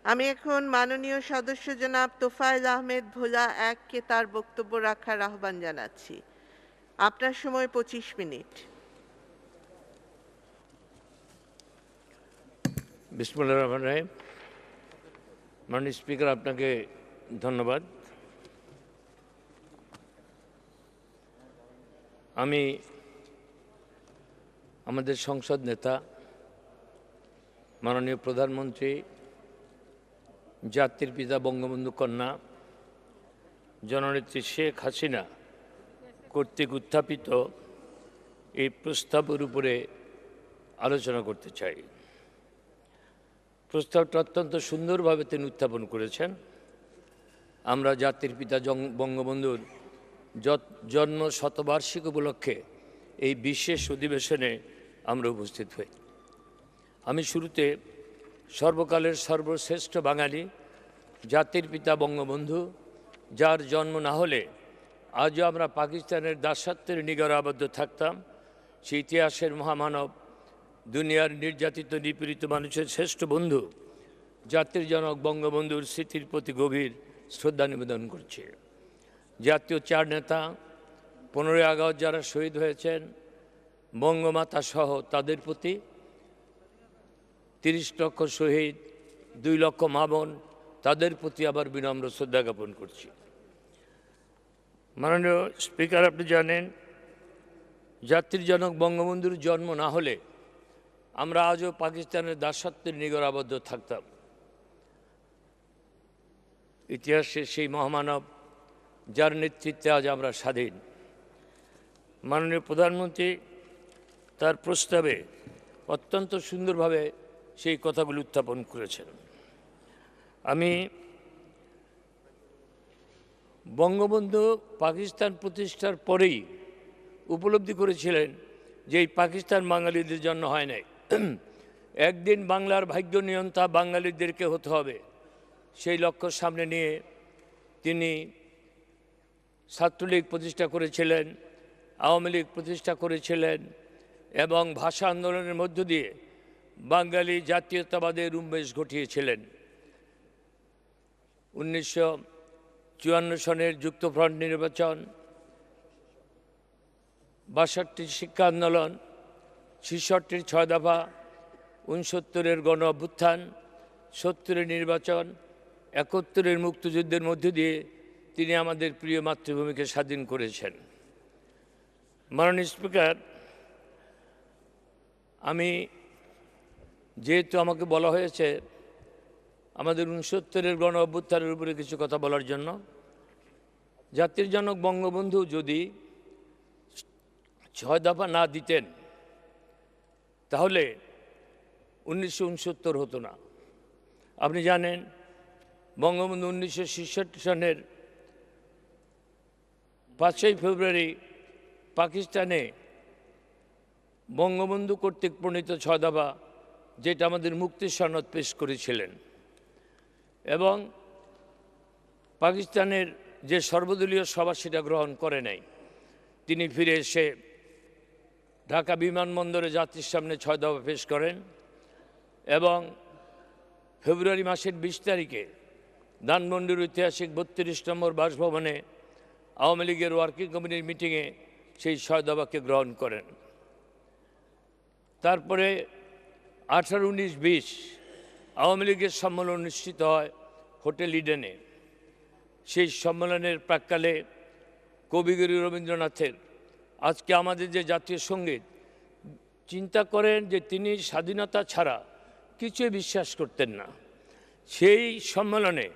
আমি এখন মাননীয় সদস্য জনাব তোফায়েল আহমেদ ভোলা ১-কে তার বক্তব্য রাখার আহ্বান জানাচ্ছি। আপনার সময় ২৫ মিনিট। বিসমিল্লাহির রহমানির রহিম। মাননীয় স্পিকার, আপনাকে ধন্যবাদ। আমি আমাদের সংসদ নেতা মাননীয় প্রধানমন্ত্রী, জাতির পিতা বঙ্গবন্ধু কন্যা জননেত্রী শেখ হাসিনা কর্তৃক উত্থাপিত এই প্রস্তাবের উপরে আলোচনা করতে চাই। প্রস্তাবটা অত্যন্ত সুন্দরভাবে তিনি উত্থাপন করেছেন। আমরা জাতির পিতা বঙ্গবন্ধুর জন্ম শতবার্ষিকী উপলক্ষে এই বিশেষ অধিবেশনে আমরা উপস্থিত হই। আমি শুরুতে সর্বকালের সর্বশ্রেষ্ঠ বাঙালি জাতির পিতা বঙ্গবন্ধু, যার জন্ম না হলে আজও আমরা পাকিস্তানের দাসত্বের নিগড়ে আবদ্ধ থাকতাম, সেই ইতিহাসের মহামানব, দুনিয়ার নির্যাতিত নিপীড়িত মানুষের শ্রেষ্ঠ বন্ধু জাতির জনক বঙ্গবন্ধুর স্মৃতির প্রতি গভীর শ্রদ্ধা নিবেদন করছে। জাতীয় চার নেতা, 15ই আগস্ট যারা শহীদ হয়েছেন, বঙ্গমাতা সহ তাদের প্রতি, 30 লক্ষ শহীদ, 2 লক্ষ মা বোন, তাদের প্রতি আবার বিনম্র শ্রদ্ধা জ্ঞাপন করছি। মাননীয় স্পিকার, আপনি জানেন জাতির জনক বঙ্গবন্ধুর জন্ম না হলে আমরা আজও পাকিস্তানের দাসত্বের নিগড়ে আবদ্ধ থাকতাম। ইতিহাসের সেই মহামানব, যার নেতৃত্বে আজ আমরা স্বাধীন। মাননীয় প্রধানমন্ত্রী তার প্রস্তাবে অত্যন্ত সুন্দরভাবে সেই কথাগুলো উত্থাপন করেছেন। আমি বঙ্গবন্ধু পাকিস্তান প্রতিষ্ঠার পরেই উপলব্ধি করেছিলেন যে এই পাকিস্তান বাঙালিদের জন্য হয় নাই। একদিন বাংলার ভাগ্য নিয়ন্তা বাঙালিদেরকে হতে হবে, সেই লক্ষ্য সামনে নিয়ে তিনি ছাত্রলীগ প্রতিষ্ঠা করেছিলেন, আওয়ামী লীগ প্রতিষ্ঠা করেছিলেন এবং ভাষা আন্দোলনের মধ্য দিয়ে বাঙালি জাতীয়তাবাদের উন্মেষ ঘটিয়েছিলেন। 1954 সনের যুক্তফ্রন্ট নির্বাচন, 62 শিক্ষা আন্দোলন, 66 6 দফা, 69 গণ অভ্যুত্থান, 70 নির্বাচন, 71 মুক্তিযুদ্ধের মধ্য দিয়ে তিনি আমাদের প্রিয় মাতৃভূমিকে স্বাধীন করেছেন। মাননীয় স্পিকার, আমি যেহেতু আমাকে বলা হয়েছে আমাদের 69 গণ অভ্যুত্থানের উপরে কিছু কথা বলার জন্য, জাতির জনক বঙ্গবন্ধু যদি 6 দফা না দিতেন তাহলে 1969 হতো না। আপনি জানেন বঙ্গবন্ধু 1966 সনের 5ই ফেব্রুয়ারি পাকিস্তানে বঙ্গবন্ধু কর্তৃক প্রণীত 6 দফা, যেটা আমাদের মুক্তির সনদ পেশ করেছিলেন, এবং পাকিস্তানের যে সর্বদলীয় সভা সেটা গ্রহণ করে নাই। তিনি ফিরে এসে ঢাকা বিমানবন্দরে জাতির সামনে 6 দফা পেশ করেন এবং ফেব্রুয়ারি মাসের 20 তারিখে ধানমন্ডির ঐতিহাসিক 32 নম্বর বাসভবনে আওয়ামী লীগের ওয়ার্কিং কমিটির মিটিংয়ে সেই 6 দফাকে গ্রহণ করেন। তারপরে 18, 19, 20 আওয়ামী লীগের সম্মেলন অনুষ্ঠিত হয় হোটেল ইডেনে। সেই সম্মেলনের প্রাক্কালে কবিগুরু রবীন্দ্রনাথের আজকে আমাদের যে জাতীয় সঙ্গীত, চিন্তা করেন যে তিনি স্বাধীনতা ছাড়া কিছুই বিশ্বাস করতেন না। সেই সম্মেলনে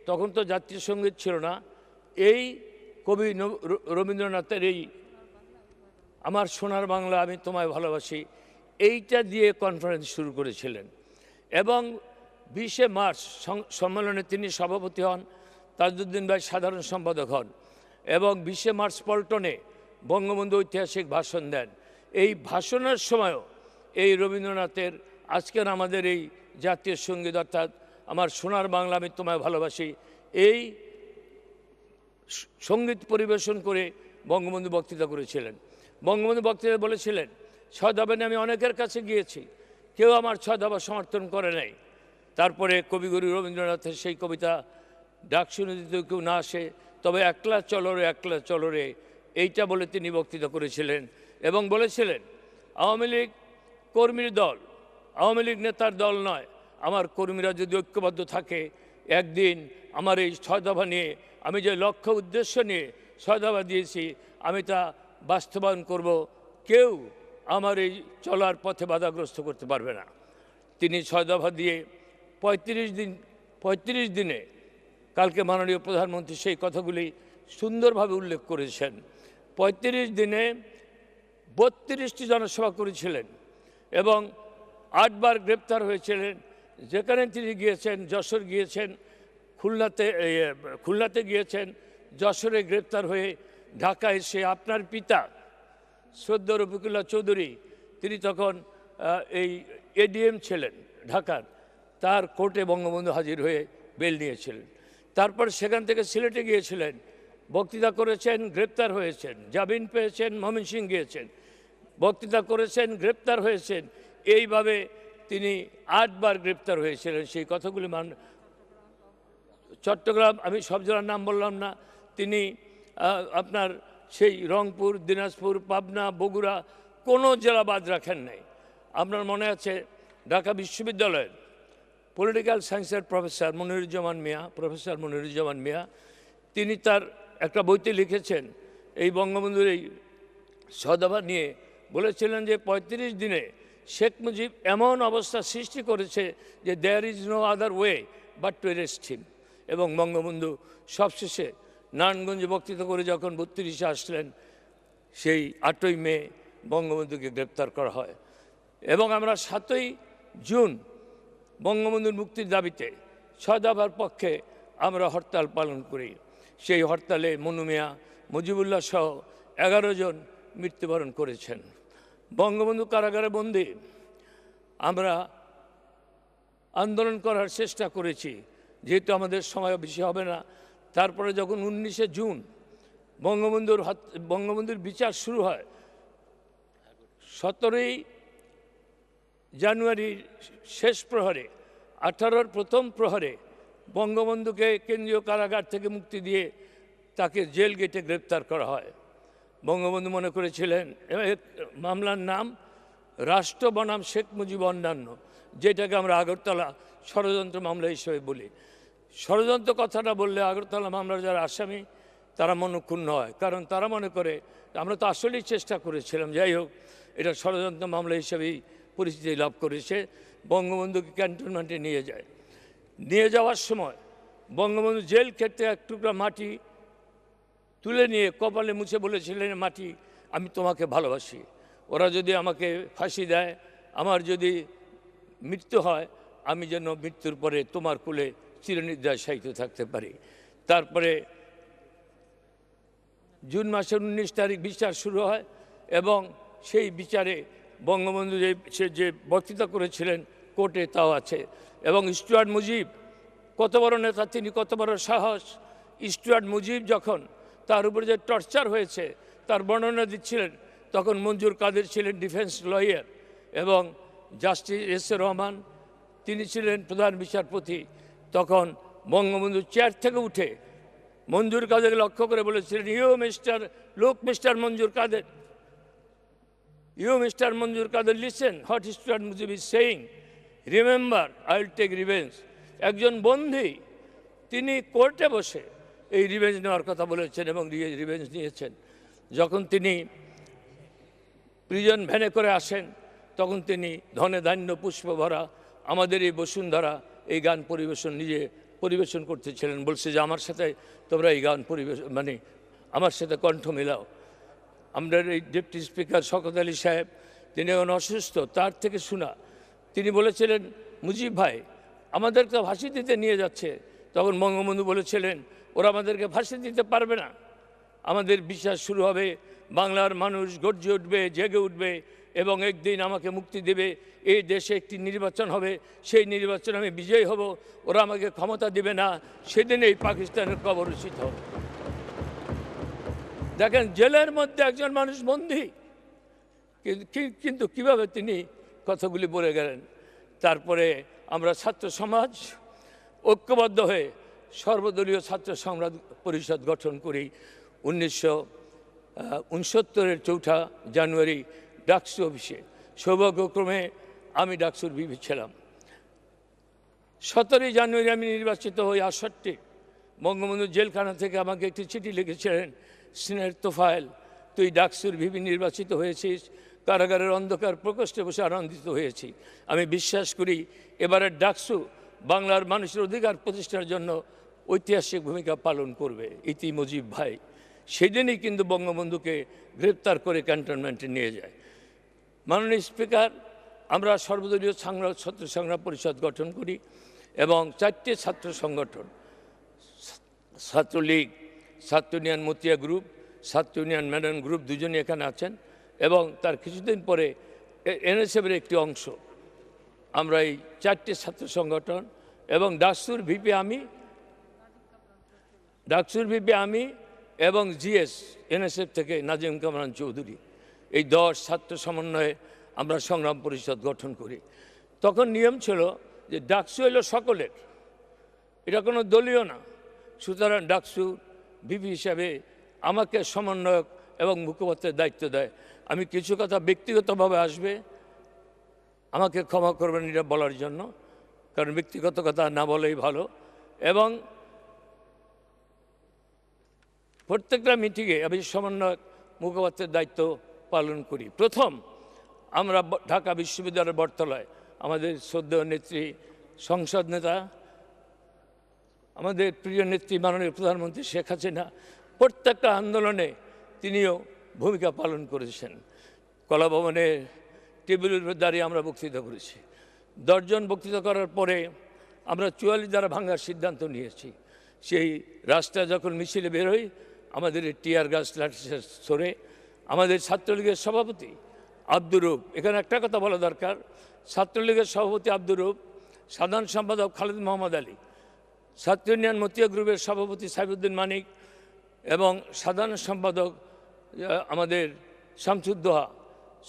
তখন তো জাতীয় সঙ্গীত ছিল না, এই কবি রবীন্দ্রনাথের এই আমার সোনার বাংলা আমি তোমায় ভালোবাসি, এইটা দিয়ে কনফারেন্স শুরু করেছিলেন। এবং 20 মার্চ সম্মেলনে তিনি সভাপতি হন, তাজউদ্দিন ভাই সাধারণ সম্পাদক হন, এবং 20 মার্চ পল্টনে বঙ্গবন্ধু ঐতিহাসিক ভাষণ দেন। এই ভাষণের সময়ও এই রবীন্দ্রনাথের আজকের আমাদের এই জাতীয় সঙ্গীত, অর্থাৎ আমার সোনার বাংলা আমি তোমায় ভালোবাসি, এই সঙ্গীত পরিবেশন করে বঙ্গবন্ধু বক্তৃতা করেছিলেন। বঙ্গবন্ধু বক্তৃতা বলেছিলেন, 6 দফা নিয়ে আমি অনেকের কাছে গিয়েছি, কেউ আমার 6 দফা সমর্থন করে নাই। তারপরে কবিগুরু রবীন্দ্রনাথের সেই কবিতা ডাক শুনে দিতে কেউ না আসে, তবে একলা চলরে একলা চলরে, এইটা বলে তিনি বক্তৃতা করেছিলেন এবং বলেছিলেন আওয়ামী লীগ কর্মীর দল, আওয়ামী লীগ নেতার দল নয়। আমার কর্মীরা যদি ঐক্যবদ্ধ থাকে, একদিন আমার এই 6 দফা নিয়ে আমি যে লক্ষ্য উদ্দেশ্য নিয়ে 6 দফা দিয়েছি আমি তা বাস্তবায়ন করব, কেউ আমার এই চলার পথে বাধাগ্রস্ত করতে পারবে না। তিনি 6 দফা দিয়ে 35 দিনে কালকে মাননীয় প্রধানমন্ত্রী সেই কথাগুলি সুন্দরভাবে উল্লেখ করেছেন। 35 দিনে 32টি জনসভা করেছিলেন এবং 8 বার গ্রেপ্তার হয়েছিলেন। যেখানে তিনি গিয়েছেন, যশোর গিয়েছেন, খুলনাতে গিয়েছেন, যশোরে গ্রেপ্তার হয়ে ঢাকা এসে আপনার পিতা শ্রদ্ধা রফিকুল্লাহ চৌধুরী, তিনি তখন এই এডিএম ছিলেন ঢাকার, তার কোর্টে বঙ্গবন্ধু হাজির হয়ে বেল নিয়েছিলেন। তারপর সেখান থেকে সিলেটে গিয়েছিলেন, বক্তৃতা করেছেন, গ্রেপ্তার হয়েছেন, জামিন পেয়েছেন, ময়মনসিংহ গিয়েছেন, বক্তৃতা করেছেন, গ্রেপ্তার হয়েছেন। এইভাবে তিনি 8 বার গ্রেপ্তার হয়েছিলেন। সেই কথাগুলি চট্টগ্রাম, আমি সব জেলার নাম বললাম না, তিনি আপনার সেই রংপুর, দিনাজপুর, পাবনা, বগুড়া কোনো জেলা বাদ রাখেন নাই। আপনার মনে আছে ঢাকা বিশ্ববিদ্যালয়ের পলিটিক্যাল সায়েন্সের প্রফেসর মনিরুজ্জামান মিয়া, তিনি তার একটা বইতে লিখেছেন এই বঙ্গবন্ধুর এই 6 দফা নিয়ে, বলেছিলেন যে 35 দিনে শেখ মুজিব এমন অবস্থা সৃষ্টি করেছে যে there is no other way but to arrest him. এবং বঙ্গবন্ধু সবশেষে নারায়ণগঞ্জে বক্তৃতা করে যখন 32-এ আসলেন, সেই 8ই মে বঙ্গবন্ধুকে গ্রেপ্তার করা হয় এবং আমরা 7ই জুন বঙ্গবন্ধুর মুক্তির দাবিতে 6 দফার পক্ষে আমরা হরতাল পালন করি। সেই হরতালে মনু মিয়া, মুজিবুল্লাহ সহ 11 জন মৃত্যুবরণ করেছেন। বঙ্গবন্ধু কারাগারে বন্দী। আমরা আন্দোলন করার চেষ্টা করেছি, যেহেতু আমাদের সময় বেশি হবে না। তারপরে যখন 19শে জুন বঙ্গবন্ধুর বিচার শুরু হয়, 17ই জানুয়ারির শেষ প্রহরে, 18-র প্রথম প্রহরে বঙ্গবন্ধুকে কেন্দ্রীয় কারাগার থেকে মুক্তি দিয়ে তাকে জেল গেটে গ্রেপ্তার করা হয়। বঙ্গবন্ধু মনে করেছিলেন, মামলার নাম রাষ্ট্র বনাম শেখ মুজিব অন্যান্য, যেটাকে আমরা আগরতলা ষড়যন্ত্র মামলা হিসেবে বলি। ষড়যন্ত্র কথাটা বললে আগরতলা মামলার যারা আসামি তারা মনক্ষুণ্ণ হয়, কারণ তারা মনে করে আমরা তো আসলেই চেষ্টা করেছিলাম। যাই হোক, এটা ষড়যন্ত্র মামলা হিসেবেই পরিচিতি লাভ করেছে। বঙ্গবন্ধুকে ক্যান্টনমেন্টে নিয়ে যাওয়ার সময় বঙ্গবন্ধু জেল ক্ষেত্রে এক টুকরা মাটি তুলে নিয়ে কপালে মুছে বলেছিলেন, মাটি আমি তোমাকে ভালোবাসি, ওরা যদি আমাকে ফাঁসি দেয়, আমার যদি মৃত্যু হয়, আমি যেন মৃত্যুর পরে তোমার কোলে চিরনিদ্রায় শায়িত থাকতে পারি। তারপরে জুন মাসের 19 তারিখ বিচার শুরু হয় এবং সেই বিচারে বঙ্গবন্ধু যে বক্তৃতা করেছিলেন কোর্টে তাও আছে। এবং স্টুয়ার্ট মুজিব কত বড় নেতা, তিনি কত বড় সাহস। স্টুয়ার্ট মুজিব যখন তার উপরে যে টর্চার হয়েছে তার বর্ণনা দিচ্ছিলেন, তখন মঞ্জুর কাদের ছিলেন ডিফেন্স লয়ার এবং জাস্টিস এস এ রহমান তিনি ছিলেন প্রধান বিচারপতি। তখন বঙ্গবন্ধু চেয়ার থেকে উঠে মঞ্জুর কাদেরকে লক্ষ্য করে বলেছিলেন, mister Manzur Kader, mister Manzur Kader, listen what স্টুয়ার্ট Mujib is saying, remember I will take revenge. একজন বন্দী, তিনি কোর্টে বসে এই রিভেঞ্জ নেওয়ার কথা বলেছেন এবং রিভেঞ্জ নিয়েছেন। যখন তিনি প্রিজন ভ্যানে করে আসেন, তখন তিনি ধনে ধান্য পুষ্প ভরা আমাদের এই বসুন্ধরা এই গান পরিবেশন করতেছিলেন। বলছে যে আমার সাথে তোমরা এই গান আমার সাথে কণ্ঠ মিলাও। আমরা এই ডেপুটি স্পিকার শওকত আলী সাহেব, তিনি এখন অসুস্থ, তার থেকে শোনা, তিনি বলেছিলেন, মুজিব ভাই আমাদেরকে ফাঁসি দিতে নিয়ে যাচ্ছে। তখন বঙ্গবন্ধু বলেছিলেন, ওরা আমাদেরকে ফাঁসি দিতে পারবে না, আমাদের বিচার শুরু হবে, বাংলার মানুষ গর্জে উঠবে, জেগে উঠবে এবং একদিন আমাকে মুক্তি দেবে। এই দেশে একটি নির্বাচন হবে, সেই নির্বাচনে আমি বিজয়ী হব, ওরা আমাকে ক্ষমতা দেবে না, সেদিন এই পাকিস্তানের কবর উচিত হবে। দেখেন, জেলের মধ্যে একজন মানুষ বন্দী, কিন্তু কিভাবে তিনি কথাগুলি বলে গেলেন। তারপরে আমরা ছাত্র সমাজ ঐক্যবদ্ধ হয়ে সর্বদলীয় ছাত্র সংগ্রাম পরিষদ গঠন করি 1969-এর 4 জানুয়ারি ডাকসু অফিসে। সৌভাগ্যক্রমে আমি ডাকসুর ভিপি ছিলাম। 17 জানুয়ারি আমি নির্বাচিত হই 68। বঙ্গবন্ধু জেলখানা থেকে আমাকে একটি চিঠি লিখেছিলেন, সিনের তোফায়েল, তুই ডাকসুর ভিপি নির্বাচিত হয়েছিস, কারাগারের অন্ধকার প্রকোষ্ঠে বসে আনন্দিত হয়েছি। আমি বিশ্বাস করি এবারের ডাকসু বাংলার মানুষের অধিকার প্রতিষ্ঠার জন্য ঐতিহাসিক ভূমিকা পালন করবে। ইতি মুজিব ভাই সেদিনই কিন্তু বঙ্গবন্ধুকে গ্রেপ্তার করে ক্যান্টনমেন্টে নিয়ে যায়। মাননীয় স্পিকার, আমরা সর্বদলীয় ছাত্র সংগ্রাম পরিষদ গঠন করি এবং 4টে ছাত্র সংগঠন, ছাত্রলীগ, ছাত্র ইউনিয়ন মতিয়া গ্রুপ, ছাত্র ইউনিয়ন ম্যাডান গ্রুপ দুজনই এখানে আছেন এবং তার কিছুদিন পরে এনএসএফের একটি অংশ। আমরা এই 4টে ছাত্র সংগঠন এবং ডাকসুর ভিপি আমি এবং জিএস এনএসএফ থেকে নাজিম কামরান চৌধুরী, এই 10 ছাত্র সমন্বয়ে আমরা সংগ্রাম পরিষদ গঠন করি। তখন নিয়ম ছিল যে ডাকসু হলো সকলের, এটা কোনো দলীয় না। সুতরাং ডাকসু ভিপি হিসাবে আমাকে সমন্বয়ক এবং মুখপাত্রের দায়িত্ব দেয়। আমি কিছু কথা ব্যক্তিগতভাবে আসবে, আমাকে ক্ষমা করবেন এটা বলার জন্য, কারণ ব্যক্তিগত কথা না বলেই ভালো। এবং প্রত্যেকটা মিটিংয়ে আমি সমন্বয়ক মুখপাত্রের দায়িত্ব পালন করি। প্রথম আমরা ঢাকা বিশ্ববিদ্যালয়ের বটতলায় আমাদের শ্রদ্ধেয় নেত্রী, সংসদ নেতা, আমাদের প্রিয় নেত্রী মাননীয় প্রধানমন্ত্রী শেখ হাসিনা প্রত্যেকটা আন্দোলনে তিনিও ভূমিকা পালন করেছেন। কলাভবনের টেবিলের উপর দাঁড়িয়ে আমরা বক্তৃতা করেছি। 10 জন বক্তৃতা করার পরে আমরা 44 ধারা ভাঙার সিদ্ধান্ত নিয়েছি। সেই রাস্তায় যখন মিছিলে বেরোই, আমাদের টিয়ার গাছ লাঠিচার্জ ছড়ে আমাদের ছাত্রলীগের সভাপতি আব্দুর রূপ, এখানে একটা কথা বলা দরকার, ছাত্রলীগের সভাপতি আব্দুর রূপ, সাধারণ সম্পাদক খালেদ মোহাম্মদ আলী, ছাত্র ইউনিয়ন মতিয়া গ্রুপের সভাপতি সাইফুদ্দিন মানিক এবং সাধারণ সম্পাদক আমাদের শামসুদ্দোহা,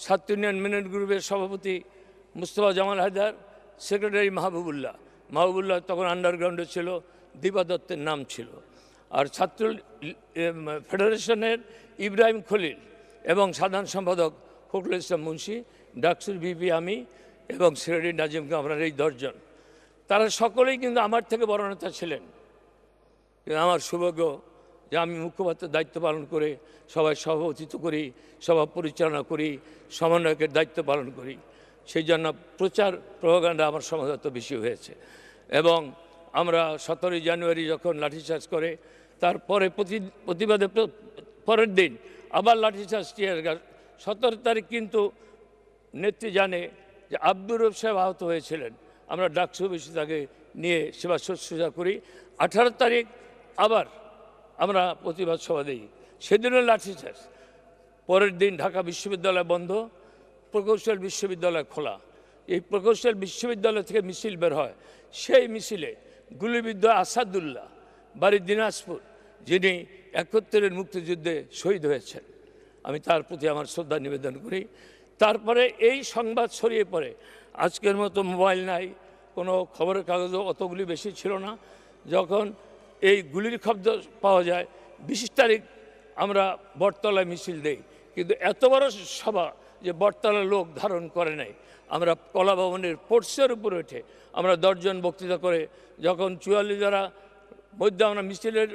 ছাত্র ইউনিয়ন মেনন গ্রুপের সভাপতি মুস্তফা জামাল হায়দার, সেক্রেটারি মাহবুবুল্লাহ তখন আন্ডারগ্রাউন্ডে ছিল, দীপা দত্তের নাম ছিল, আর ছাত্র ফেডারেশনের ইব্রাহিম খলিল এবং সাধারণ সম্পাদক ফখরুল ইসলাম মুন্সি, ডাকসুর ভিপি আমি এবং সেক্রেটারি নাজিম কামরান, এই 10 জন। তারা সকলেই কিন্তু আমার থেকে বড় নেতা ছিলেন। কিন্তু আমার সৌভাগ্য যে আমি মুখপাত্রের দায়িত্ব পালন করে সবাই সভাপতিত্ব করি, সভা পরিচালনা করি, সমন্বয়কের দায়িত্ব পালন করি। সেই জন্য প্রচার প্রভাগান্ডা আমার সমাজ এত বেশি হয়েছে। এবং আমরা 17 জানুয়ারি যখন লাঠিচার্জ করে, তারপরে প্রতিবাদে পরের দিন আবার লাঠিচার্জ, টিয়ার গ্যাস। 17 তারিখ কিন্তু নেত্রী জানে যে আব্দুর রূপ সাহেব আহত হয়েছিলেন, আমরা ডাকসু অফিসে তাকে নিয়ে সেবা শুশ্রূষা করি। 18 তারিখ আবার আমরা প্রতিবাদ সভা দিই, সেদিনও লাঠিচার্জ। পরের দিন ঢাকা বিশ্ববিদ্যালয় বন্ধ, প্রকৌশল বিশ্ববিদ্যালয় খোলা। এই প্রকৌশল বিশ্ববিদ্যালয় থেকে মিছিল বের হয়, সেই মিছিলে গুলিবিদ্ধ আসাদুল্লাহ, বাড়ি দিনাজপুর, যিনি 71-এর মুক্তিযুদ্ধে শহীদ হয়েছেন, আমি তার প্রতি আমার শ্রদ্ধা নিবেদন করি। তারপরে এই সংবাদ ছড়িয়ে পড়ে, আজকের মতো মোবাইল নাই, কোনো খবরের কাগজও অতগুলি বেশি ছিল না। যখন এই গুলির শব্দ পাওয়া যায়, 20 তারিখ আমরা বটতলায় মিছিল দেই, কিন্তু এত বড় সভা যে বটতলার লোক ধারণ করে নাই। আমরা কলাভবনের পোর্টসের উপরে উঠে আমরা 10 জন বক্তৃতা করে যখন 44 ধারা মধ্যে আমরা মিছিলের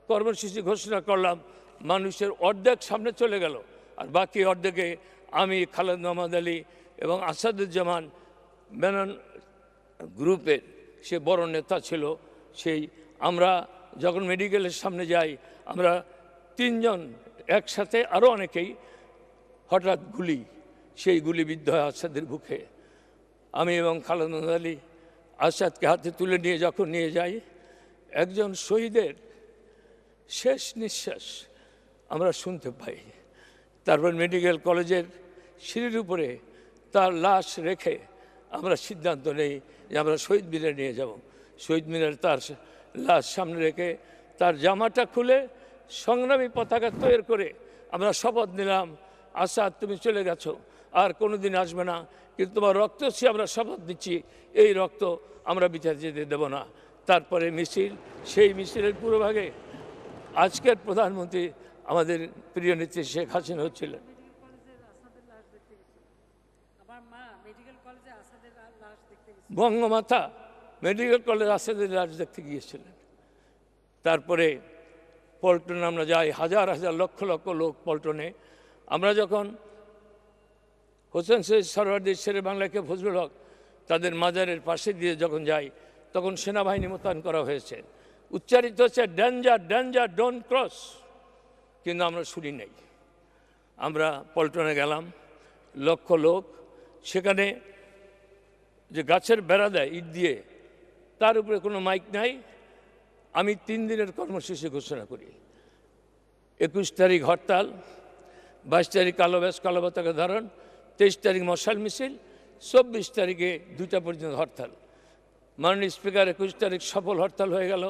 কর্মসূচি ঘোষণা করলাম, মানুষের অর্ধেক সামনে চলে গেল, আর বাকি অর্ধেকে আমি, খালেদ মোহাম্মদ আলী এবং আসাদুজ্জামান মেনন গ্রুপের সে বড় নেতা ছিল। সেই আমরা যখন মেডিকেলের সামনে যাই, আমরা 3 জন একসাথে, আরও অনেকেই, হঠাৎ সেই গুলিবিদ্ধ হয় আসাদের বুকে। আমি এবং খালেদ মোহাম্মদ আলী আসাদকে হাতে তুলে নিয়ে যখন নিয়ে যাই, একজন শহীদের শেষ নিঃশ্বাস আমরা শুনতে পাই। তারপর মেডিকেল কলেজের সিঁড়ির উপরে তার লাশ রেখে আমরা সিদ্ধান্ত নেই যে আমরা শহীদ মিনারে নিয়ে যাব। শহীদ মিনারে তার লাশ সামনে রেখে তার জামাটা খুলে সংগ্রামী পতাকা তৈরি করে আমরা শপথ নিলাম, আসাদ তুমি চলে গেছো, আর কোনোদিন আসবে না, কিন্তু তোমার রক্ত সে আমরা শপথ দিচ্ছি এই রক্ত আমরা বিচার যেতে দেব না। তারপরে মিছিল, সেই মিছিলের পুরোভাগে আজকের প্রধানমন্ত্রী আমাদের প্রিয় নেত্রী শেখ হাসিনা হচ্ছিলেন। বঙ্গমাতা মেডিকেল কলেজ আসাদের লাশ দেখতে গিয়েছিলেন। তারপরে পল্টনে আমরা যাই, হাজার হাজার লক্ষ লক্ষ লোক পল্টনে। আমরা যখন হোসেন সৈয়দ সরওয়ার্দী শেরে বাংলাকে ফজলুল হক তাদের মাজারের পাশে দিয়ে যখন যাই, তখন সেনাবাহিনী মোতায়েন করা হয়েছে, উচ্চারিত হচ্ছে ডেঞ্জার ডেঞ্জার ডোন্ট ক্রস, কিন্তু আমরা শুনি নাই। আমরা পল্টনে গেলাম, লক্ষ লোক, সেখানে যে গাছের বেড়া দেয় ইট দিয়ে, তার উপরে কোনো মাইক নাই। আমি 3 দিনের কর্মসূচি ঘোষণা করি। 21 তারিখ হরতাল, 22 তারিখ কালো ব্যাস কালো পতাকা ধারণ, 23 তারিখ মশাল মিছিল, 24 তারিখে 2টা পর্যন্ত হরতাল। মাননীয় স্পিকার 21 তারিখ সফল হরতাল হয়ে গেল।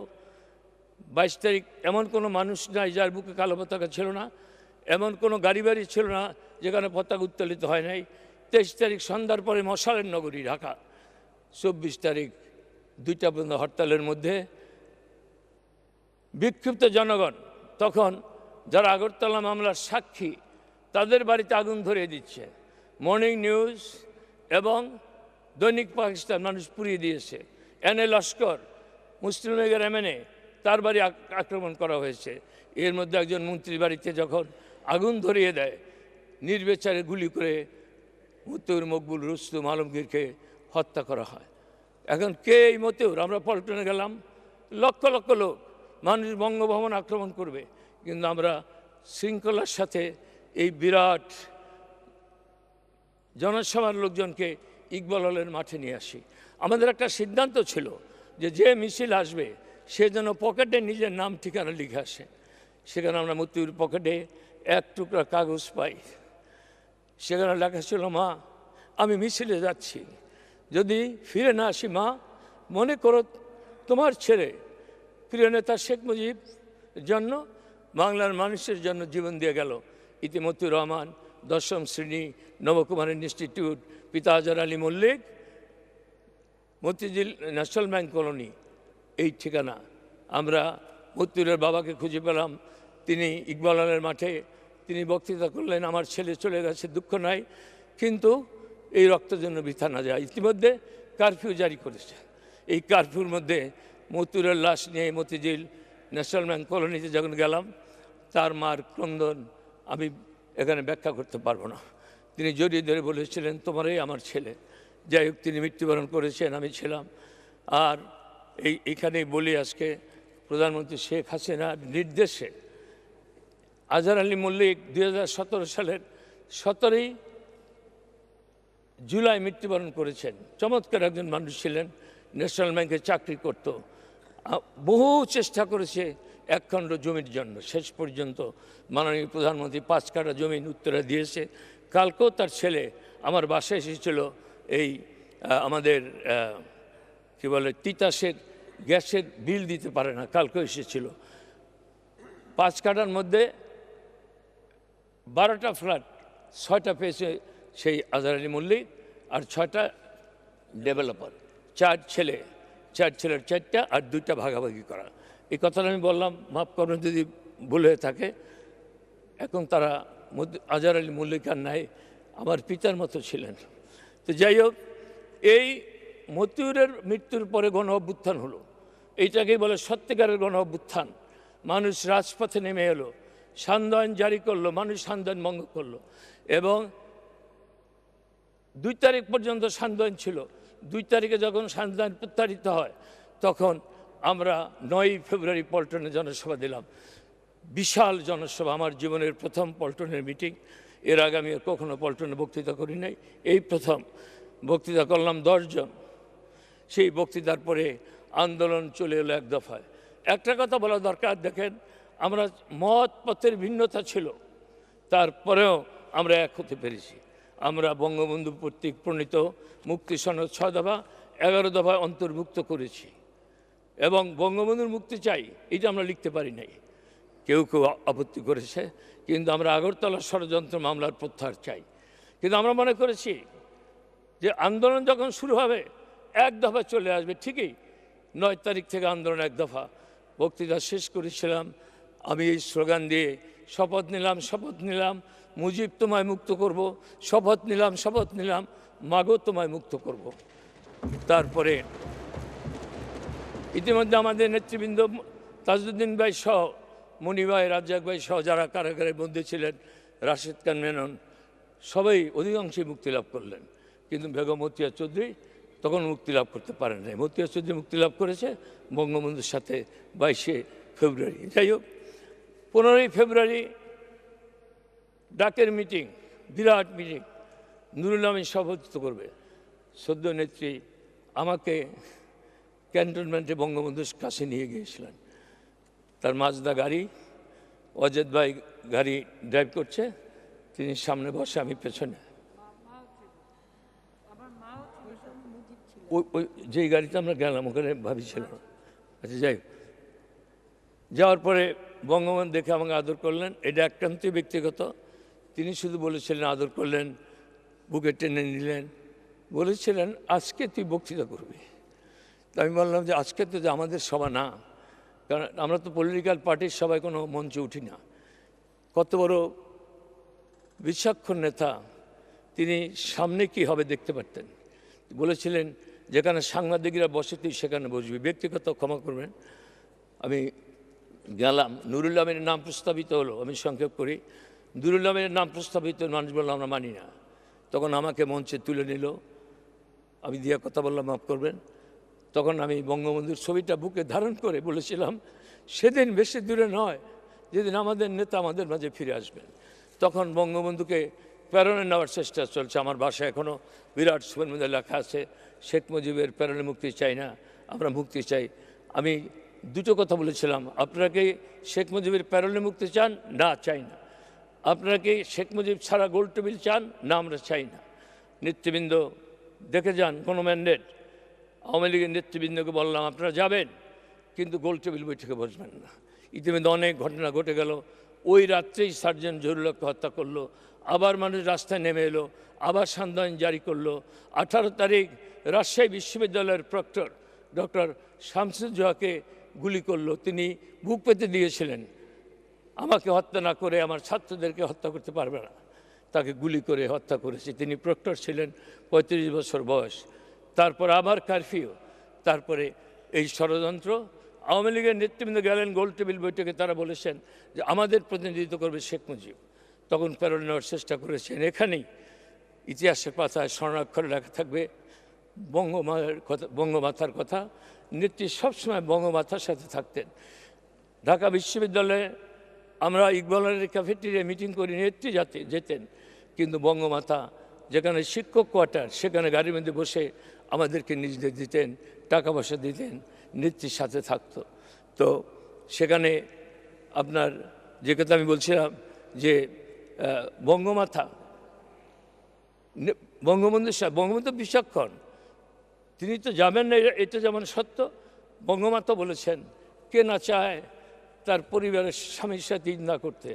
22 তারিখ এমন কোনো মানুষ নাই যার বুকে কালো পতাকা ছিল না, এমন কোনো গাড়ি বাড়ি ছিল না যেখানে পতাকা উত্তোলিত হয় নাই। 23 তারিখ সন্ধ্যার পরে মশালের নগরী ঢাকা। 24 তারিখ 2টা পর্যন্ত হরতালের মধ্যে বিক্ষিপ্ত জনগণ, তখন যারা আগরতলা মামলার সাক্ষী, তাদের বাড়িতে আগুন ধরিয়ে দিচ্ছে। মর্নিং নিউজ এবং দৈনিক পাকিস্তান মানুষ পুড়িয়ে দিয়েছে। এনে লস্কর, মুসলিম লীগের এমএনএ, তার বাড়ি আক্রমণ করা হয়েছে। এর মধ্যে একজন মন্ত্রীর বাড়িতে যখন আগুন ধরিয়ে দেয়, নির্বিচারে গুলি করে মতিউর, মকবুল, রুস্তুম, আলমগীরকে হত্যা করা হয়। এখন কে এই মতিউর? আমরা পল্টনে গেলাম, লক্ষ লক্ষ লোক, মানুষ বঙ্গভবন আক্রমণ করবে, কিন্তু আমরা শৃঙ্খলার সাথে এই বিরাট জনসভার লোকজনকে ইকবাল হলের মাঠে নিয়ে আসি। আমাদের একটা সিদ্ধান্ত ছিল যে যে মিছিল আসবে সে যেন পকেটে নিজের নাম ঠিকানা লিখে আসে। সেখানে আমরা মতিউর পকেটে এক টুকরা কাগজ পাই, সেখানে লেখা ছিল, মা আমি মিছিলে যাচ্ছি, যদি ফিরে না আসি মা, মনে করো তোমার ছেলে প্রিয় নেতা শেখ মুজিব জন্য, বাংলার মানুষের জন্য জীবন দিয়ে গেল। ইতি মতিউর রহমান, 10ম শ্রেণী, নবকুমার ইনস্টিটিউট, পিতা Azhar Ali Mallick, Motijheel national bank colony, এই ঠিকানা। আমরা মতিউরের বাবাকে খুঁজে পেলাম, তিনি ইকবাল হলের মাঠে তিনি বক্তৃতা করলেন, আমার ছেলে চলে গেছে, দুঃখ নাই, কিন্তু এই রক্ত যেন বৃথা না যায়। ইতিমধ্যে কারফিউ জারি করেছে। এই কারফিউর মধ্যে মতিউরের লাশ নিয়ে মতিঝিল ন্যাশনাল ব্যাংক কলোনিতে যখন গেলাম, তার মার ক্রন্দন আমি এখানে ব্যাখ্যা করতে পারবো না। তিনি জড়িয়ে ধরে বলেছিলেন, তোমারই আমার ছেলে। যাই হোক, তিনি মৃত্যুবরণ করেছেন, আমি ছিলাম। আর এইখানেই বলি, আজকে প্রধানমন্ত্রী শেখ হাসিনার নির্দেশে আজহার আলী মল্লিক 2017 সালের 17ই জুলাই মৃত্যুবরণ করেছেন। চমৎকার একজন মানুষ ছিলেন, ন্যাশনাল ব্যাংকে চাকরি করত, বহু চেষ্টা করেছে একখণ্ড জমির জন্য। শেষ পর্যন্ত মাননীয় প্রধানমন্ত্রী 5 কাঠা জমিন উত্তরে দিয়েছে। কালকেও তার ছেলে আমার বাসায় এসেছিল, এই আমাদের কি বলে তিতাসের গ্যাসের বিল দিতে পারে না, কালকেও এসেছিল। 5 কাঠার মধ্যে 12টা ফ্ল্যাট, 6টা পেয়েছে সেই আজহার আলী মল্লিক, আর 6টা ডেভেলপার। 4 ছেলের 4টা, আর 2টা ভাগাভাগি করা। এই কথাটা আমি বললাম, মাফ করবেন যদি ভুল হয়ে থাকে। এখন তারা আজহার আলী মল্লিক আর নাই, আমার পিতার মতো ছিলেন। তো যাই হোক, এই মতিউরের মৃত্যুর পরে গণ অভ্যুত্থান হলো। এইটাকেই বলে সত্যিকারের গণ অভ্যুত্থান। মানুষ রাজপথে নেমে এলো, সান্ধ্য আইন জারি করলো, মানুষ সান্ধ্য আইন ভঙ্গ করলো, এবং 2 তারিখ পর্যন্ত সান্ধ্য আইন ছিল। 2 তারিখে যখন সান্ধ্য আইন প্রত্যাহারিত হয়, তখন আমরা 9ই ফেব্রুয়ারি পল্টনে জনসভা দিলাম। বিশাল জনসভা, আমার জীবনের প্রথম পল্টনের মিটিং। এর আগে আমি কখনো পল্টনে বক্তৃতা করি নাই, এই প্রথম বক্তৃতা করলাম 10 জন। সেই বক্তৃতার পরে আন্দোলন চলে এলো এক দফায়। একটা কথা বলা দরকার, দেখেন, আমরা মত পথের ভিন্নতা ছিল, তারপরেও আমরা এক হতে পেরেছি। আমরা বঙ্গবন্ধু কর্তৃক প্রণীত মুক্তি সনদ 6 দফা 11 দফায় অন্তর্ভুক্ত করেছি, এবং বঙ্গবন্ধুর মুক্তি চাই এটা আমরা লিখতে পারি নাই, কেউ কেউ আপত্তি করেছে, কিন্তু আমরা আগরতলা ষড়যন্ত্র মামলার প্রত্যাহার চাই। কিন্তু আমরা মনে করেছি যে আন্দোলন যখন শুরু হবে এক দফা চলে আসবে। ঠিকই 9 তারিখ থেকে আন্দোলন এক দফা। বক্তৃতা শেষ করেছিলাম আমি এই স্লোগান দিয়ে, শপথ নিলাম মুজিব তোমায় মুক্ত করব, শপথ নিলাম মাগো তোমায় মুক্ত করব। তারপরে ইতিমধ্যে আমাদের নেতৃবৃন্দ তাজউদ্দিন ভাই সহ, মনি ভাই, রাজ্জাক ভাই সহ যারা কারাগারের মধ্যে ছিলেন, রাশেদ খান মেনন, সবাই অধিকাংশই মুক্তি লাভ করলেন। কিন্তু বেগম মতিয়া চৌধুরী তখন মুক্তি লাভ করতে পারেন নাই। মতিয়া চৌধুরী মুক্তি লাভ করেছে বঙ্গবন্ধুর সাথে 22শে ফেব্রুয়ারি। যাই হোক, 15ই ফেব্রুয়ারি ডাকের মিটিং, বিরাট মিটিং, নুরুল আমিন সভাপতিত্ব করবে। সদ্য নেত্রী আমাকে ক্যান্টনমেন্টে বঙ্গবন্ধুর কাছে নিয়ে গিয়েছিলেন। তার মাজদা গাড়ি, অজিত ভাই গাড়ি ড্রাইভ করছে, তিনি সামনে বসে, আমি পেছনে। ওই যেই গাড়িতে আমরা গেলাম ওখানে ভাবিছিলাম। আচ্ছা, যাই হোক, যাওয়ার পরে বঙ্গবন্ধু দেখে আমাকে আদর করলেন। এটা একান্তই ব্যক্তিগত। তিনি শুধু বলেছিলেন, আদর করলেন, বুকে টেনে নিলেন, বলেছিলেন আজকে তুই বক্তৃতা করবি। তো আমি বললাম যে আজকে তো যে আমাদের সভা না, কারণ আমরা তো পলিটিক্যাল পার্টির সবাই কোনো মঞ্চে উঠি না। কত বড় বিচক্ষণ নেতা, তিনি সামনে কি হবে দেখতে পারতেন। বলেছিলেন যেখানে সাংবাদিকরা বসে তুই সেখানে বসবি। ব্যক্তিগত, ক্ষমা করবেন। আমি গেলাম, নুরুল আমিনের নাম প্রস্তাবিত হলো, আমি সংক্ষেপ করি। নুরুল আমিনের নাম প্রস্তাবিত, মানুষ বললো আমরা মানি না। তখন আমাকে মঞ্চে তুলে নিল, আমি দিয়া কথা বললাম, মাফ করবেন। তখন আমি বঙ্গবন্ধুর ছবিটা বুকে ধারণ করে বলেছিলাম সেদিন বেশি দূরে নয় যেদিন আমাদের নেতা আমাদের মাঝে ফিরে আসবেন। তখন বঙ্গবন্ধুকে প্রেরণে নেওয়ার চেষ্টা চলছে। আমার বাসায় এখনও বিরাট ছবির মধ্যে লেখা আছে, শেখ মুজিবের প্রেরণে মুক্তি চাই না, আমরা মুক্তি চাই। আমি দুটো কথা বলেছিলাম, আপনারা কি শেখ মুজিবের প্রেরণে মুক্তি চান? না, চাই না। আপনারা কি শেখ মুজিব ছাড়া গোল টেবিল চান? না, আমরা চাই না। নেতৃবৃন্দ দেখে যান, কোনো ম্যান্ডেট। আওয়ামী লীগের নেতৃবৃন্দকে বললাম আপনারা যাবেন, কিন্তু গোল টেবিল বৈঠকে বসবেন না। ইতিমধ্যে অনেক ঘটনা ঘটে গেল। ওই রাত্রেই সার্জেন্ট জহুরুল্লাহকে হত্যা করলো, আবার মানুষ রাস্তায় নেমে এলো, আবার সান্ধ্য জারি করলো। 18 তারিখ রাজশাহী বিশ্ববিদ্যালয়ের প্রক্টর ডক্টর শামসুজ্জোহাকে গুলি করলো। তিনি বুক পেতে দিয়েছিলেন, আমাকে হত্যা না করে আমার ছাত্রদেরকে হত্যা করতে পারবে না, তাকে গুলি করে হত্যা করেছে। তিনি প্রক্টর ছিলেন, 35 বছর বয়স। তারপর আবার কারফিউ, তারপরে এই ষড়যন্ত্র। আওয়ামী লীগের নেতৃবৃন্দ গেলেন গোল টেবিল বৈঠকে, তারা বলেছেন যে আমাদের প্রতিনিধিত্ব করবে শেখ মুজিব। তখন প্রেরণা নেওয়ার চেষ্টা করেছেন। এখানেই ইতিহাসের পাতায় স্বর্ণাক্ষরে লেখা থাকবে বঙ্গমাতার কথা। নেত্রী সবসময় বঙ্গমাতার সাথে থাকতেন। ঢাকা বিশ্ববিদ্যালয়ে আমরা ইকবালের ক্যাফেটেরিয়ায় মিটিং করি, নেত্রী যেতেন, কিন্তু বঙ্গমাতা যেখানে শিক্ষক কোয়ার্টার সেখানে গাড়ির মধ্যে বসে আমাদেরকে নিজেদের দিতেন, টাকা পয়সা দিতেন, নেত্রীর সাথে থাকতো। তো সেখানে আপনার যে কথা আমি বলছিলাম যে বঙ্গমাতা, বঙ্গবন্ধু বিচক্ষণ, তিনি তো যাবেন না, এটা যেমন সত্য। বঙ্গমাতা বলেছেন কে না চায় তার পরিবারের স্বামীর সাথে ঈদ না করতে।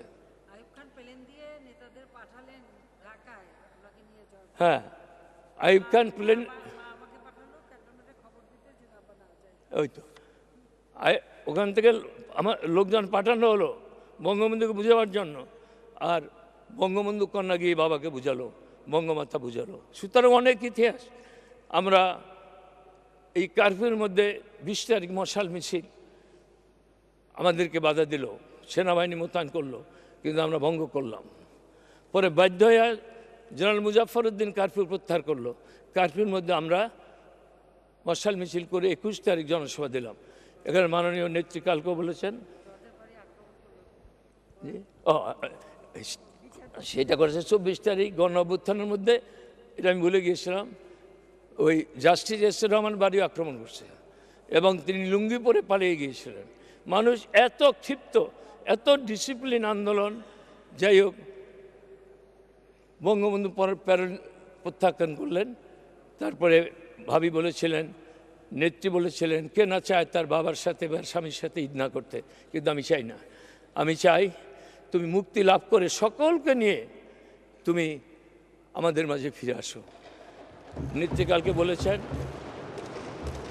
হ্যাঁ, আইয়ুব খান প্লেন, ওই তো ওখান থেকে আমার লোকজন পাঠানো হলো বঙ্গবন্ধুকে বুঝাবার জন্য। আর বঙ্গবন্ধু কন্যা গিয়ে বাবাকে বুঝালো, বঙ্গমাতা বুঝালো। সুতরাং অনেক ইতিহাস। আমরা এই কারফিউর মধ্যে 20 তারিখ মশাল মিছিল, আমাদেরকে বাধা দিল, সেনাবাহিনী মোতায়েন করলো, কিন্তু আমরা ভঙ্গ করলাম। পরে বাধ্য হয়ে জেনারেল মুজাফফর উদ্দিন কারফিউ প্রত্যাহার করলো। কারফিউর মধ্যে আমরা মশাল মিছিল করে 21 তারিখ জনসভা দিলাম। এখানে মাননীয় নেত্রী কালকেও বলেছেন, সেটা করেছে 24 তারিখ গণ অভ্যুত্থানের মধ্যে। এটা আমি ভুলে গিয়েছিলাম। ওই জাস্টিস এস.এর রহমান বাড়ি আক্রমণ করছে এবং তিনি লুঙ্গি পরে পালিয়ে গিয়েছিলেন। মানুষ এত ক্ষিপ্ত, এত ডিসিপ্লিন আন্দোলন। যাই হোক, বঙ্গবন্ধু প্রত্যাখ্যান করলেন। তারপরে ভাবি বলেছিলেন, নেত্রী বলেছিলেন কে না চায় তার বাবার সাথে বা স্বামীর সাথে ঈদ না করতে, কিন্তু আমি চাই না। আমি চাই তুমি মুক্তি লাভ করে সকলকে নিয়ে তুমি আমাদের মাঝে ফিরে আসো। নেত্রী কালকে বলেছেন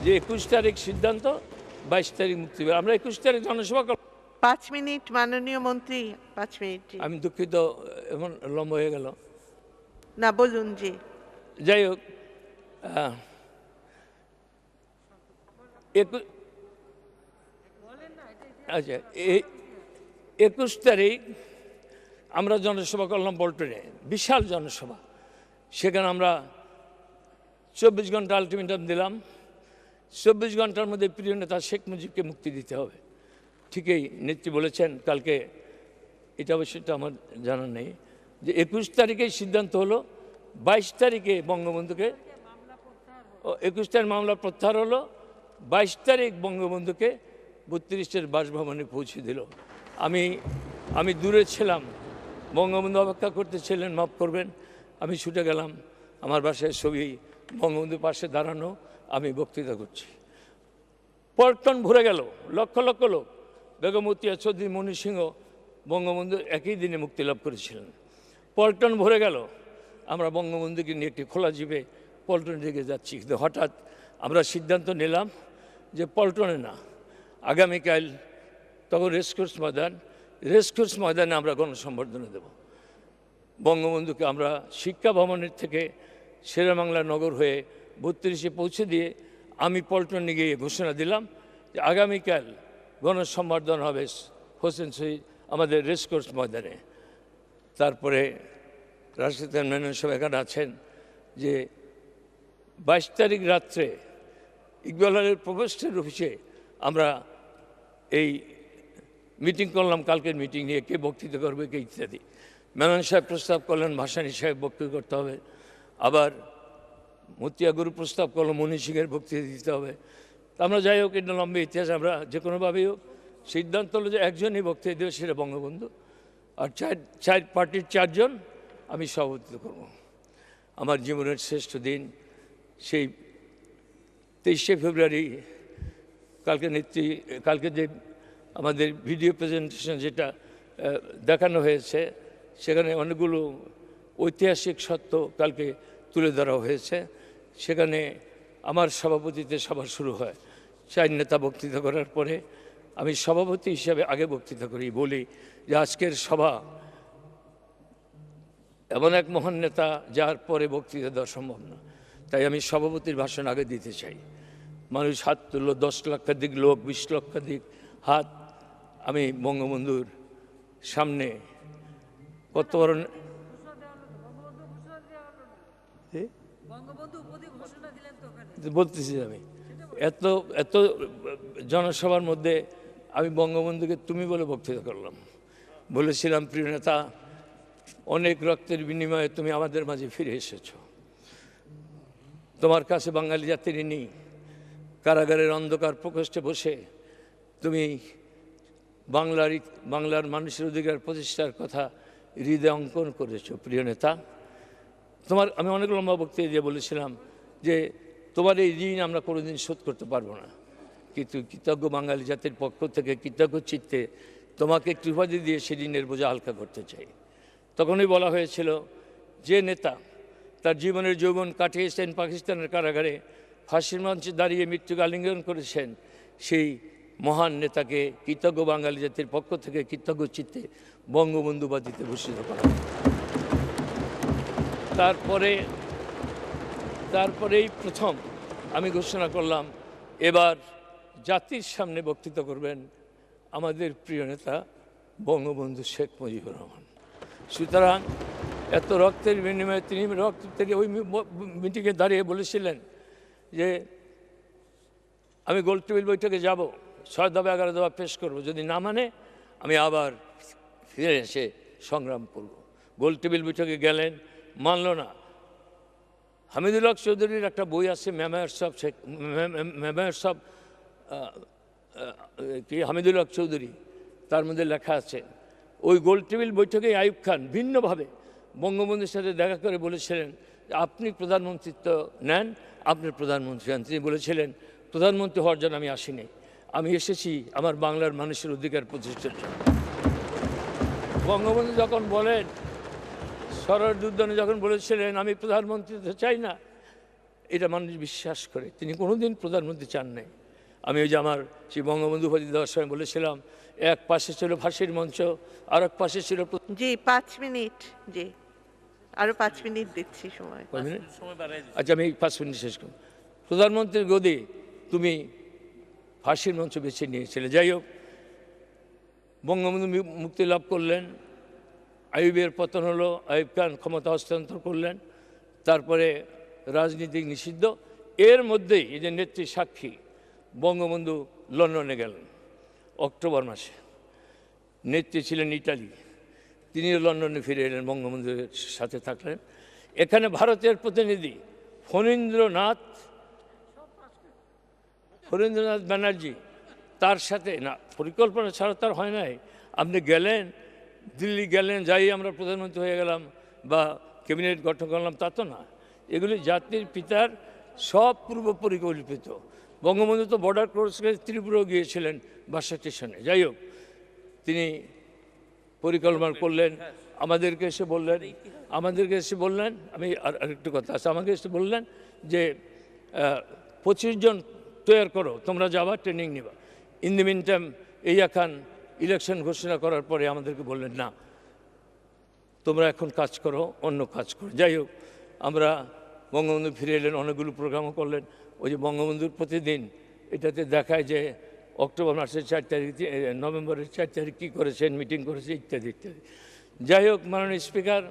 যে 21 তারিখ সিদ্ধান্ত, 22 তারিখ মুক্তি পেল। আমরা 21 তারিখ জনসভা 5 মিনিট মাননীয় মন্ত্রী, 5 মিনিট। আমি দুঃখিত, এমন লম্বা হয়ে গেল। না, বলুন জি। যাই হোক, আচ্ছা, 21 তারিখ আমরা জনসভা করলাম পল্টনে, বিশাল জনসভা। সেখানে আমরা 24 ঘন্টা আলটিমেটাম দিলাম। 24 ঘন্টার মধ্যে প্রিয় নেতা শেখ মুজিবকে মুক্তি দিতে হবে। ঠিকই নেত্রী বলেছেন কালকে, এটা অবশ্যই আমার জানা নেই, যে 21 তারিখেই সিদ্ধান্ত হলো, 22 তারিখে বঙ্গবন্ধুকে 21 তারিখ মামলা প্রত্যাহার হলো, 22 তারিখ বঙ্গবন্ধুকে 32-এর বাসভবনে পৌঁছে দিল। আমি দূরে ছিলাম, বঙ্গবন্ধু অপেক্ষা করতেছিলেন, মাফ করবেন। আমি ছুটে গেলাম, আমার বাসায় ছবি, বঙ্গবন্ধুর পাশে দাঁড়ানো, আমি বক্তৃতা করছি। পল্টন ভরে গেল, লক্ষ লক্ষ লোক। বেগম মতিয়া চৌধুরী, মণি সিংহ, বঙ্গবন্ধু একই দিনে মুক্তি লাভ করেছিলেন। পল্টন ভরে গেল। আমরা বঙ্গবন্ধুকে নিয়ে একটি খোলা জিপে পল্টনের দিকে যাচ্ছি, কিন্তু হঠাৎ আমরা সিদ্ধান্ত নিলাম যে পল্টনে না, আগামীকাল, তখন রেসকোর্স ময়দানে আমরা গণসংবর্ধনা দেব। বঙ্গবন্ধুকে আমরা শিক্ষা ভবনের থেকে শেরেবাংলা নগর হয়ে 32-এ পৌঁছে দিয়ে আমি পল্টনে গিয়ে ঘোষণা দিলাম যে আগামীকাল গণসংবর্ধনা হবে হোসেন শহীদ আমাদের রেসকোর্স ময়দানে। তারপরে রাষ্ট্রপতি মেনন সাহেব এখানে আছেন, যে 22 তারিখ রাত্রে ইকবাল আলীর প্রভোস্টের অফিসে আমরা এই মিটিং করলাম, কালকের মিটিং নিয়ে কে বক্তৃতা করবে, কে ইত্যাদি। মেনন সাহেব প্রস্তাব করলেন ভাসানী সাহেব বক্তৃতা করতে হবে, আবার মতিয়া গুরু প্রস্তাব করলো মণি সিংহের বক্তৃতা দিতে হবে। আমরা যাই হোক, এটা লম্বা ইতিহাস, আমরা যে কোনোভাবেই হোক সিদ্ধান্ত হলো যে একজনই বক্তৃতা দেবে, সেটা বঙ্গবন্ধু। আর চার পার্টির 4 জন, আমি সভাপতিত্ব করব। আমার জীবনের শ্রেষ্ঠ দিন সেই 23শে ফেব্রুয়ারি। কালকে যে আমাদের ভিডিও প্রেজেন্টেশন যেটা দেখানো হয়েছে, সেখানে অনেকগুলো ঐতিহাসিক সত্য কালকে তুলে ধরা হয়েছে। সেখানে আমার সভাপতিত্বে সভা শুরু হয়। 4 নেতা বক্তৃতা করার পরে আমি সভাপতি হিসাবে আগে বক্তৃতা করি, বলি যে আজকের সভা এমন এক মহান নেতা যার পরে বক্তৃতা দেওয়া সম্ভব না, তাই আমি সভাপতির ভাষণ আগে দিতে চাই। মানুষ হাত তুললো, 10 লক্ষাধিক লোক, 20 লক্ষাধিক হাত। আমি বঙ্গবন্ধুর সামনে কত বড় বলতেছি, আমি এত জনসভার মধ্যে আমি বঙ্গবন্ধুকে তুমি বলে বক্তৃতা করলাম। বলেছিলাম, প্রিয় নেতা, অনেক রক্তের বিনিময়ে তুমি আমাদের মাঝে ফিরে এসেছ। তোমার কাছে বাঙালি জাতির ঋণী। কারাগারের অন্ধকার প্রকোষ্ঠে বসে তুমি বাংলার মানুষের অধিকার প্রতিষ্ঠার কথা হৃদয়ে অঙ্কন করেছ। প্রিয় নেতা, আমি অনেক লম্বা বক্তৃতা দিয়ে বলেছিলাম যে তোমার এই ঋণ আমরা কোনোদিন শোধ করতে পারবো না, কিন্তু কৃতজ্ঞ বাঙালি জাতির পক্ষ থেকে কৃতজ্ঞ চিত্তে তোমাকে একটু উপাধি দিয়ে সে ঋণের বোঝা হালকা করতে চাই। তখনই বলা হয়েছিল, যে নেতা তার জীবনের যৌবন কাটিয়েছেন পাকিস্তানের কারাগারে, ফাঁসির মঞ্চে দাঁড়িয়ে মৃত্যুকে আলিঙ্গন করেছেন, সেই মহান নেতাকে কৃতজ্ঞ বাঙালি জাতির পক্ষ থেকে কৃতজ্ঞ চিত্তে বঙ্গবন্ধু উপাধিতে ভূষিত করা। তারপরেই প্রথম আমি ঘোষণা করলাম, এবার জাতির সামনে বক্তৃতা করবেন আমাদের প্রিয় নেতা বঙ্গবন্ধু শেখ মুজিবুর রহমান। সুতরাং এত রক্তের বিনিময়ে তিনি ওই মিটিংয়ে দাঁড়িয়ে বলেছিলেন যে আমি গোল টেবিল বৈঠকে যাব, 6 দফা 11 দফা পেশ করব, যদি না মানে আমি আবার ফিরে এসে সংগ্রাম করব। গোল টেবিল বৈঠকে গেলেন, মানল না। হামিদুল হক চৌধুরীর একটা বই আছে, মেমায়ের সব কি হামিদুল হক চৌধুরী, তার মধ্যে লেখা আছে, ওই গোল টেবিল বৈঠকে আইয়ুব খান ভিন্নভাবে বঙ্গবন্ধুর সাথে দেখা করে বলেছিলেন, আপনি প্রধানমন্ত্রিত্ব নেন, আপনি প্রধানমন্ত্রী হন। তিনি বলেছিলেন, প্রধানমন্ত্রী হওয়ার জন্য আমি আসিনি, আমি এসেছি আমার বাংলার মানুষের অধিকার প্রতিষ্ঠার জন্য। বঙ্গবন্ধু যখন বলেন সরোয়ার্দী উদ্যানে যখন বলেছিলেন আমি প্রধানমন্ত্রী তো চাই না, এটা মানুষ বিশ্বাস করে। তিনি কোনোদিন প্রধানমন্ত্রী চান নাই। আমি ওই যে আমার সেই বঙ্গবন্ধু উপাধি দেওয়ার সময় বলেছিলাম, এক পাশে ছিল ফাঁসির মঞ্চ, আর এক পাশে ছিল জি 5 মিনিট, জি আরো 5 মিনিট দিচ্ছি সময়। আচ্ছা আমি 5 মিনিট শেষ করব। প্রধানমন্ত্রীর গদি তুমি ফাঁসির মঞ্চ বেছে নিয়েছিলে। যাই হোক, বঙ্গবন্ধু মুক্তি লাভ করলেন, আইয়ুবের পতন হলো, আইয়ুব খান ক্ষমতা হস্তান্তর করলেন, তারপরে রাজনীতি নিষিদ্ধ। এর মধ্যেই এই যে নেত্রী সাক্ষী, বঙ্গবন্ধু লন্ডনে গেলেন অক্টোবর মাসে, নেত্রী ছিলেন ইটালি, তিনিও লন্ডনে ফিরে এলেন, বঙ্গবন্ধুর সাথে থাকলেন। এখানে ভারতের প্রতিনিধি ফণীন্দ্রনাথ ব্যানার্জি, তার সাথে না পরিকল্পনা ছাড়া তার হয় নাই। আপনি গেলেন, দিল্লি গেলেন, যাই আমরা প্রধানমন্ত্রী হয়ে গেলাম বা ক্যাবিনেট গঠন করলাম, তা তো না। এগুলি জাতির পিতার সব পূর্ব পরিকল্পিত। বঙ্গবন্ধু তো বর্ডার ক্রস করে ত্রিপুরাও গিয়েছিলেন বাসা স্টেশনে। যাই হোক, তিনি পরিকল্পনা করলেন, আমাদেরকে এসে বললেন, আমি আরেকটু কথা আছে, আমাকে এসে বললেন যে 25 জন তৈরি করো, তোমরা যাবা, ট্রেনিং নিবা। In the meantime Yahya Khan election ঘোষণা করার পরে আমাদেরকে বললেন, না তোমরা এখন কাজ করো, অন্য কাজ করো। যাই হোক, আমরা বঙ্গবন্ধু ফিরে এলেন, অনেকগুলো প্রোগ্রামও করলেন। ওই যে বঙ্গবন্ধুর প্রতিদিন এটাতে দেখায় যে অক্টোবর মাসের 4 তারিখ, নভেম্বরের 4 তারিখ কী করেছেন, মিটিং করেছে, ইত্যাদি ইত্যাদি। যাই হোক, মাননীয় স্পিকার,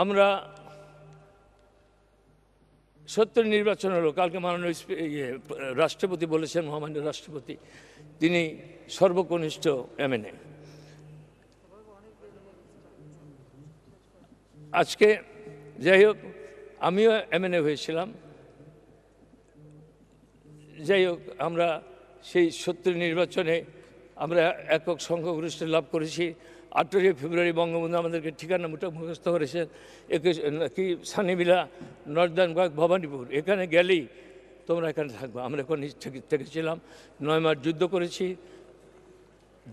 আমরা 70 নির্বাচন হলো। কালকে মাননীয় রাষ্ট্রপতি বলেছেন, মহামান্য রাষ্ট্রপতি, তিনি সর্বকনিষ্ঠ এমএনএ। আজকে যাই হোক, আমিও এমএনএ হয়েছিলাম। যাই হোক, আমরা সেই 70 নির্বাচনে আমরা একক সংখ্যাগরিষ্ঠ লাভ করেছি। 18 ফেব্রুয়ারি বঙ্গবন্ধু আমাদেরকে ঠিকানা মুখস্থ করেছেন, কি সানিবিলা, নর্দার্নবাগ, ভবানীপুর, এখানে গেলেই তোমরা এখানে থাকবে। আমরা এখন থেকেছিলাম, 9 মাস যুদ্ধ করেছি।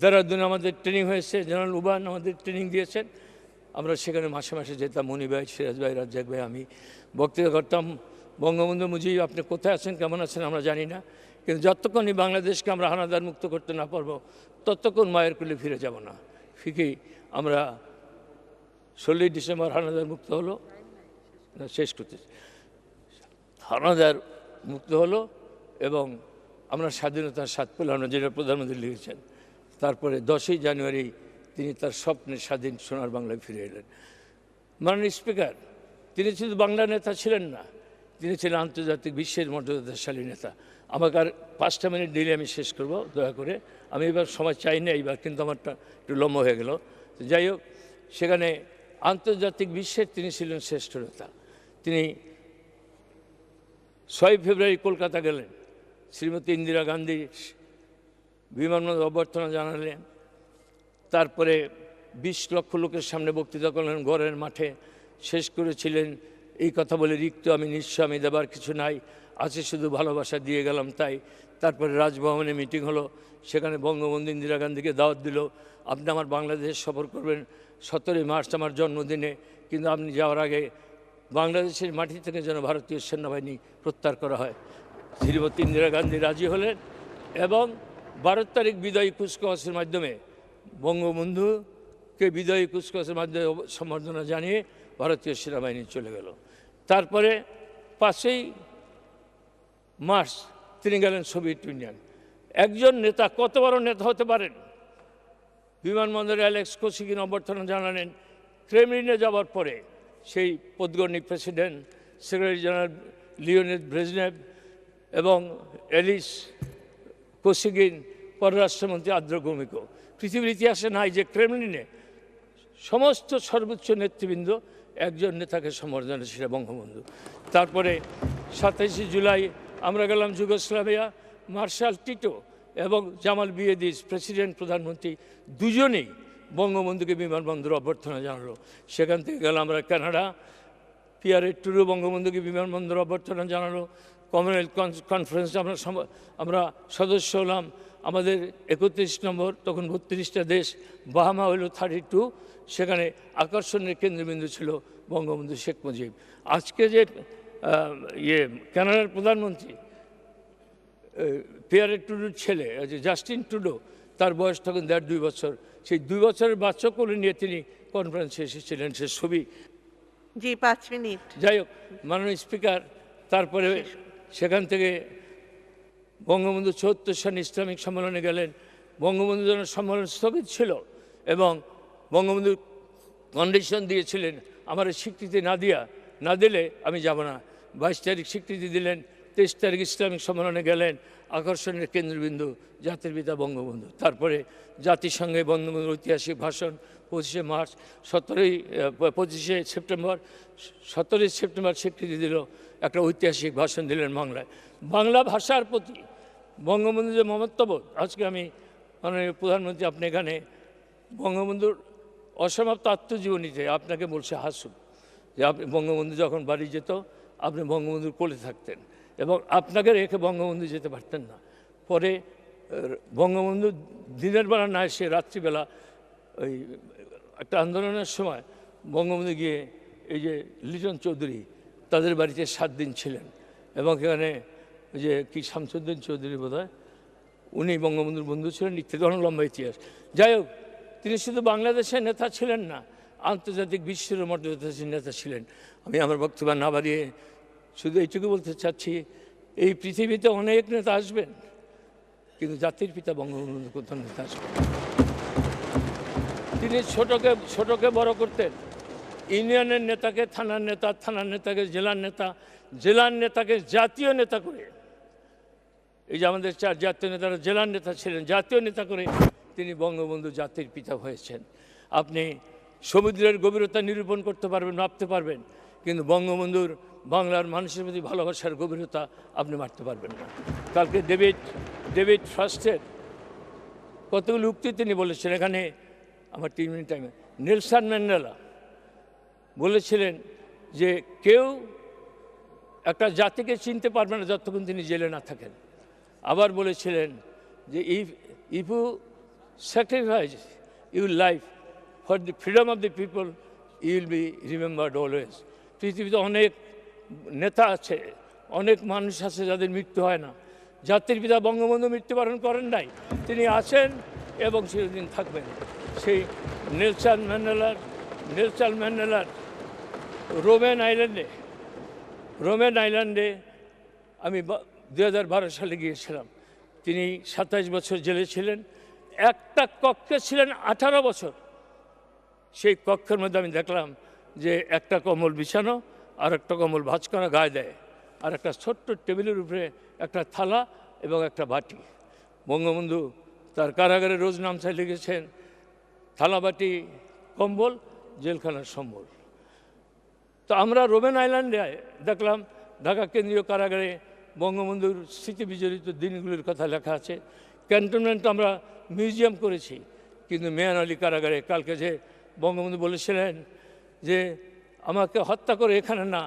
দেরাদুনে আমাদের ট্রেনিং হয়েছে, জেনারেল উবান আমাদের ট্রেনিং দিয়েছেন। আমরা সেখানে মাসে মাসে যেতাম, মনি ভাই, সিরাজ ভাই, রাজ্জাক ভাই, আমি বক্তৃতা করতাম। বঙ্গবন্ধু মুজিব আপনি কোথায় আছেন, কেমন আছেন আমরা জানি না, কিন্তু যতক্ষণই বাংলাদেশকে আমরা হানাদার মুক্ত করতে না পারবো, ততক্ষণ মায়ের কুলে ফিরে যাব না। ঠিকই আমরা 16 ডিসেম্বর হানাদার মুক্ত হলো, শেষ করতে, হানাদার মুক্ত হলো এবং আমরা স্বাধীনতার স্বাদ পেলাম না, যেটা প্রধানমন্ত্রী লিখেছেন। তারপরে 10ই জানুয়ারি তিনি তার স্বপ্নের স্বাধীন সোনার বাংলায় ফিরে এলেন। মাননীয় স্পিকার, তিনি শুধু বাংলা নেতা ছিলেন না, তিনি ছিলেন আন্তর্জাতিক বিশ্বের মর্যাদাশালী নেতা। আমাকে আর 5টা মিনিট দিলে আমি শেষ করব, দয়া করে। আমি এবার সময় চাই না এইবার, কিন্তু আমারটা একটু লম্বা হয়ে গেল। যাই হোক, সেখানে আন্তর্জাতিক বিশ্বের তিনি ছিলেন শ্রেষ্ঠ নেতা। তিনি 6 ফেব্রুয়ারি কলকাতা গেলেন, শ্রীমতী ইন্দিরা গান্ধী বিমানবন্দর অভ্যর্থনা জানালেন। তারপরে 20 লক্ষ লোকের সামনে বক্তৃতা করলেন ঘরের মাঠে। শেষ করেছিলেন এই কথা বলে, রিক্ত আমি নিঃস্ব, আমি দেবার কিছু নাই, আছে শুধু ভালোবাসা, দিয়ে গেলাম তাই। তারপরে রাজভবনে মিটিং হলো, সেখানে বঙ্গবন্ধু ইন্দিরা গান্ধীকে দাওয়াত দিল, আপনি আমার বাংলাদেশ সফর করবেন 17 মার্চ আমার জন্মদিনে, কিন্তু আপনি যাওয়ার আগে বাংলাদেশের মাটি থেকে যেন ভারতীয় সেনাবাহিনী প্রত্যাহার করা হয়। শ্রীমতী ইন্দিরা গান্ধী রাজি হলেন এবং 12 তারিখ বিদায়ী কুচকাওয়াজের মাধ্যমে বঙ্গবন্ধুকে বিদায়ী কুচকাওয়াজের মাধ্যমে সম্বর্ধনা জানিয়ে ভারতীয় সেনাবাহিনী চলে গেল। তারপরে 5ই মার্চ তিনি গেলেন সোভিয়েত ইউনিয়ন। একজন নেতা কত বড় নেতা হতে পারেন? বিমানবন্দরে অ্যালেক্স কোসিগিন অভ্যর্থনা জানালেন। ক্রেমলিনে যাওয়ার পরে সেই Podgorny president, secretary general Leonid Brezhnev এবং এলিস কোসিগিন, পররাষ্ট্রমন্ত্রী আদ্র ভৌমিকো। পৃথিবীর ইতিহাসে নাই যে ক্রেমলিনে সমস্ত সর্বোচ্চ নেতৃবৃন্দ একজন নেতাকে সম্বর্ধনা, সেটা বঙ্গবন্ধু। তারপরে 27শে জুলাই আমরা গেলাম যুগোস্লাভিয়া। মার্শাল টিটো এবং জামাল বিয়েদিস, প্রেসিডেন্ট প্রধানমন্ত্রী, দুজনেই বঙ্গবন্ধুকে বিমানবন্দর অভ্যর্থনা জানালো। সেখান থেকে গেলাম আমরা কানাডা। পিয়ারে টুরু বঙ্গবন্ধুকে বিমানবন্দর অভ্যর্থনা জানালো। কমনওয়েলথ কনফারেন্সে আমরা সদস্য হলাম। আমাদের 31 নম্বর, তখন 32টা দেশ, বাহামা হলো 32, সেখানে আকর্ষণের কেন্দ্রবিন্দু ছিল বঙ্গবন্ধু শেখ মুজিব। আজকে যে কানাডার প্রধানমন্ত্রী পিয়ারে টুডুর ছেলে জাস্টিন ট্রুডো, তার বয়স তখন 1.5-2 বছর, সেই 2 বছরের বাচ্চা কোলে নিয়ে তিনি কনফারেন্সে এসেছিলেন, সে ছবি। জি, 5 মিনিট। যাই হোক, মাননীয় স্পিকার, তারপরে সেখান থেকে বঙ্গবন্ধু 74 সালে ইসলামিক সম্মেলনে গেলেন। বঙ্গবন্ধু যেন সম্মেলন স্থগিত ছিল এবং বঙ্গবন্ধু কন্ডিশন দিয়েছিলেন, আমার স্বীকৃতি না দিলে আমি যাব না। 22 তারিখ স্বীকৃতি দিলেন, 23 তারিখ ইসলামিক সম্মেলনে গেলেন। আকর্ষণের কেন্দ্রবিন্দু জাতির পিতা বঙ্গবন্ধু। তারপরে জাতিসংঘে বঙ্গবন্ধুর ঐতিহাসিক ভাষণ 25শে মার্চ, 25শে সেপ্টেম্বর, 17ই সেপ্টেম্বর স্বীকৃতি দিল, একটা ঐতিহাসিক ভাষণ দিলেন বাংলায়। বাংলা ভাষার প্রতি বঙ্গবন্ধু যে মমত্ববোধ, আজকে আমি মাননীয় প্রধানমন্ত্রী, আপনি এখানে বঙ্গবন্ধুর অসমাপ্ত আত্মজীবনীতে আপনাকে বলছে হাসুন, যে আপনি বঙ্গবন্ধু যখন বাড়ি যেত আপনি বঙ্গবন্ধুর কোলে থাকতেন এবং আপনাকে রেখে বঙ্গবন্ধু যেতে পারতেন না। পরে বঙ্গবন্ধু দিনের বেলা না এসে রাত্রিবেলা ওই একটা আন্দোলনের সময় বঙ্গবন্ধু গিয়ে এই যে লিটন চৌধুরী, তাদের বাড়িতে 7 দিন ছিলেন এবং এখানে যে কি শামসুদ্দিন চৌধুরী বোধহয়, উনি বঙ্গবন্ধুর বন্ধু ছিলেন, ইত্যাদি অনেক লম্বা ইতিহাস। যাই হোক, তিনি শুধু বাংলাদেশের নেতা ছিলেন না, আন্তর্জাতিক বিশ্বের মর্যাদাশীল নেতা ছিলেন। আমি আমার বক্তব্য না বাড়িয়ে শুধু এইটুকু বলতে চাচ্ছি, এই পৃথিবীতে অনেক নেতা আসবেন, কিন্তু জাতির পিতা বঙ্গবন্ধু কোথাও নেতা আসবেন। তিনি ছোটকে বড় করতেন। ইউনিয়নের নেতাকে থানার নেতা, থানার নেতাকে জেলার নেতা, জেলার নেতাকে জাতীয় নেতা করে, এই যে আমাদের 4 জাতীয় নেতারা জেলার নেতা ছিলেন, জাতীয় নেতা করে তিনি বঙ্গবন্ধু জাতির পিতা হয়েছেন। আপনি সমুদ্রের গভীরতা নিরূপণ করতে পারবেন, মাপতে পারবেন, কিন্তু বঙ্গবন্ধুর বাংলার মানুষের প্রতি ভালোবাসার গভীরতা আপনি মারতে পারবেন না। কালকে ডেভিড ফার্স্টের কতগুলো উক্তি তিনি বলেছেন, এখানে আমার 3 মিনিট টাইমে। নেলসন ম্যান্ডেলা বলেছিলেন যে কেউ একটা জাতিকে চিনতে পারবে না যতক্ষণ তিনি জেলে না থাকেন। আবার বলেছিলেন যে if you sacrifice your life for the freedom of the people, you will be remembered always. পৃথিবীতে অনেক নেতা আছে, অনেক মানুষ আছে যাদের মৃত্যু হয় না। জাতির পিতা বঙ্গবন্ধু মৃত্যুবরণ করেন নাই, তিনি আছেন এবং চিরদিন থাকবেন। সেই নেলসন ম্যান্ডেলার রোমেন আইল্যান্ডে আমি 2012 সালে গিয়েছিলাম। তিনি 27 বছর জেলে ছিলেন, একটা কক্ষে ছিলেন 18 বছর। সেই কক্ষের মধ্যে আমি দেখলাম যে একটা কম্বল বিছানো, আর একটা কম্বল ভাঁজ করা গায়ে দেয়, আর একটা ছোট্ট টেবিলের উপরে একটা থালা এবং একটা বাটি। বঙ্গবন্ধু তার কারাগারে রোজ নামসায় লিখেছেন, থালা বাটি কম্বল জেলখানার সম্বল। তো আমরা রোমেন আইল্যান্ডে দেখলাম, ঢাকা কেন্দ্রীয় কারাগারে বঙ্গবন্ধুর স্মৃতি বিজড়িত দিনগুলির কথা লেখা আছে। ক্যান্টনমেন্ট আমরা মিউজিয়াম করেছি, কিন্তু মেয়ান আলী কারাগারে কালকে যে বঙ্গবন্ধু বলেছিলেন যে আমাকে হত্যা করে এখানে না,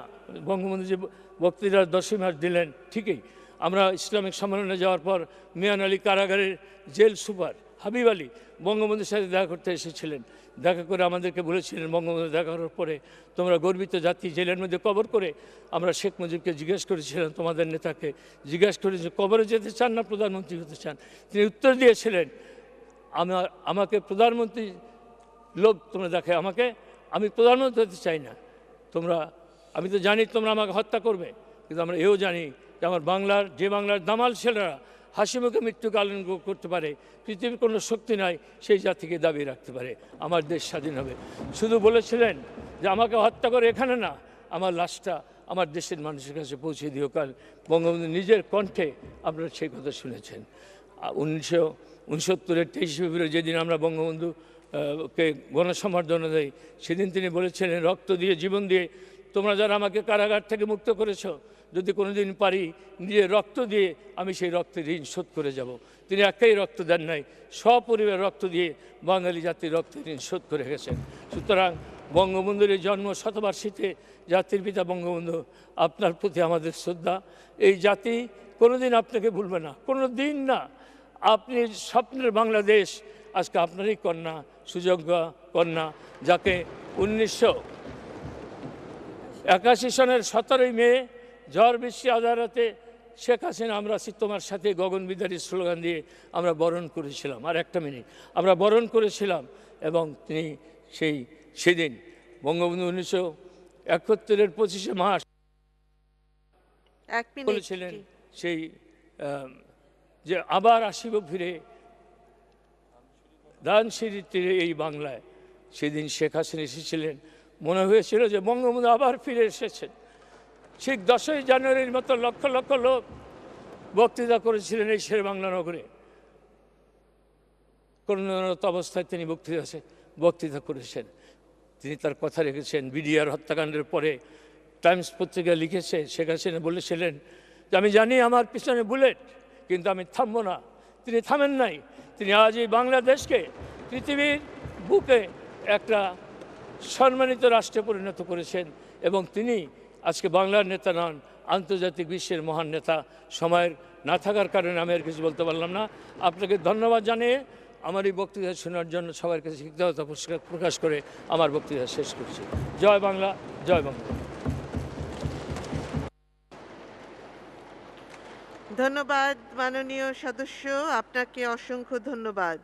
বঙ্গবন্ধু যে বক্তৃতার 10ই মার্চ দিলেন, ঠিকই আমরা ইসলামিক সম্মেলনে যাওয়ার পর মেয়ান আলী কারাগারের জেল সুপার হাবিব আলী বঙ্গবন্ধুর সাথে দেখা করতে এসেছিলেন। দেখা করে আমাদেরকে বলেছিলেন, বঙ্গবন্ধু দেখা করার পরে তোমরা গর্বিত জাতি, জেলের মধ্যে কবর করে আমরা শেখ মুজিবকে জিজ্ঞেস করেছিলাম, তোমাদের নেতাকে জিজ্ঞেস করেছে কবরে যেতে চান না প্রধানমন্ত্রী হতে চান? তিনি উত্তর দিয়েছিলেন, আমাকে প্রধানমন্ত্রী লোভ তোমরা দেখে, আমি প্রধানমন্ত্রী হতে চাই না। আমি তো জানি তোমরা আমাকে হত্যা করবে, কিন্তু আমরা এও জানি যে আমার বাংলার দামাল ছেলেরা হাসি মুখে মৃত্যুকে আলিঙ্গন করতে পারে, পৃথিবীর কোনো শক্তি নাই সেই জাতিকে দাবি রাখতে পারে, আমার দেশ স্বাধীন হবে। শুধু বলেছিলেন যে আমাকে হত্যা করে এখানে না, আমার লাশটা আমার দেশের মানুষের কাছে পৌঁছে দিও কাল। বঙ্গবন্ধু নিজের কণ্ঠে আপনারা সেই কথা শুনেছেন। 1969-এর 23 ফেব্রুয়ারি যেদিন আমরা বঙ্গবন্ধু কে গণসম্বর্ধনা দেয়, সেদিন তিনি বলেছিলেন, রক্ত দিয়ে জীবন দিয়ে তোমরা যারা আমাকে কারাগার থেকে মুক্ত করেছো, যদি কোনো দিন পারি নিজের রক্ত দিয়ে আমি সেই রক্তের ঋণ শোধ করে যাব। তিনি একাই রক্ত দেন নাই, সপরিবার রক্ত দিয়ে বাঙালি জাতির রক্তের ঋণ শোধ করে গেছেন। সুতরাং বঙ্গবন্ধুর এই জন্ম শতবার্ষিকীতে জাতির পিতা বঙ্গবন্ধু, আপনার প্রতি আমাদের শ্রদ্ধা। এই জাতি কোনোদিন আপনাকে ভুলবে না, কোনো দিন না। আপনি স্বপ্নের বাংলাদেশ আজকে আপনারই কন্যা, সুযোগ্য কন্যা, যাকে 1981 সনের 17ই মে ঝড় বৃষ্টি আদালতে শেখ হাসিনা আমরা আছি তোমার সাথে গগনবিদারী স্লোগান দিয়ে আমরা বরণ করেছিলাম। আর একটা মিনিট, আমরা বরণ করেছিলাম এবং তিনি সেদিন বঙ্গবন্ধু 1971-এর 25শে মার্চ বলেছিলেন সেই যে আবার আসিব ফিরে ধানসিঁড়ির তীরে এই বাংলায়। সেদিন শেখ হাসিনা এসেছিলেন, মনে হয়েছিল যে বঙ্গবন্ধু আবার ফিরে এসেছেন। ঠিক 10ই জানুয়ারির মতো লক্ষ লক্ষ লোক বক্তৃতা করেছিলেন এই শেরেবাংলা নগরে। করুণারত অবস্থায় তিনি বক্তৃতা করেছেন। তিনি তার কথা রেখেছেন। বিডিআর হত্যাকাণ্ডের পরে টাইমস পত্রিকা লিখেছে, শেখ হাসিনা বলেছিলেন যে আমি জানি আমার পিছনে বুলেট, কিন্তু আমি থামবো না। তিনি থামেন নাই। তিনি আজ এই বাংলাদেশকে পৃথিবীর বুকে একটা সম্মানিত রাষ্ট্রে পরিণত করেছেন এবং তিনি আজকে বাংলার নেতা নন, আন্তর্জাতিক বিশ্বের মহান নেতা। সময়ের না থাকার কারণে আমি আর কিছু বলতে পারলাম না। আপনাকে ধন্যবাদ জানিয়ে আমার এই বক্তৃতা শোনার জন্য সবার কাছে কৃতজ্ঞতা প্রকাশ করে আমার বক্তৃতা শেষ করছি। জয় বাংলা, জয় বাংলা। ধন্যবাদ মাননীয় সদস্য, আপনাকে অসংখ্য ধন্যবাদ।